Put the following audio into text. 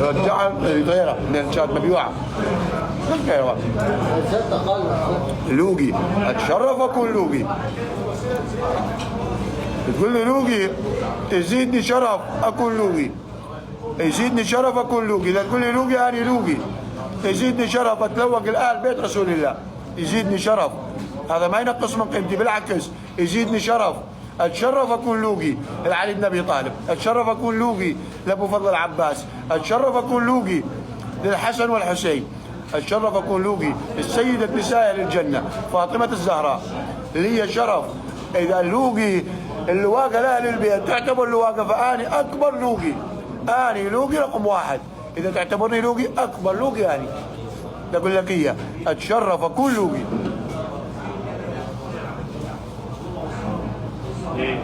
رجعها غيرها من كانت مبيوعه. غيرها لوقي اتشرف اكون لوقي. تقول لي لوقي يزيدني شرف اكون لوقي. يزيدني شرف اكون لوقي. اذا تقول لي لوقي انا لوقي. يزيدني شرف اتلوق الان بيت رسول الله. يزيدني شرف. هذا ما ينقص من قيمتي بالعكس يزيدني شرف. اتشرف اكون لوقي لعلي بن ابي طالب. اتشرف اكون لوقي لابو فضل العباس. اتشرف اكون لوقي للحسن والحسين. اتشرف اكون لوقي للسيدة نساء الجنة فاطمة الزهراء. لي شرف اذا لوقي اللواقة لاهل البيت تعتبر لواقة فاني اكبر لوقي. اني لوقي رقم واحد. اذا تعتبرني لوقي اكبر لوقي اني. اقول لك اياه اتشرف اكون لوقي. ايه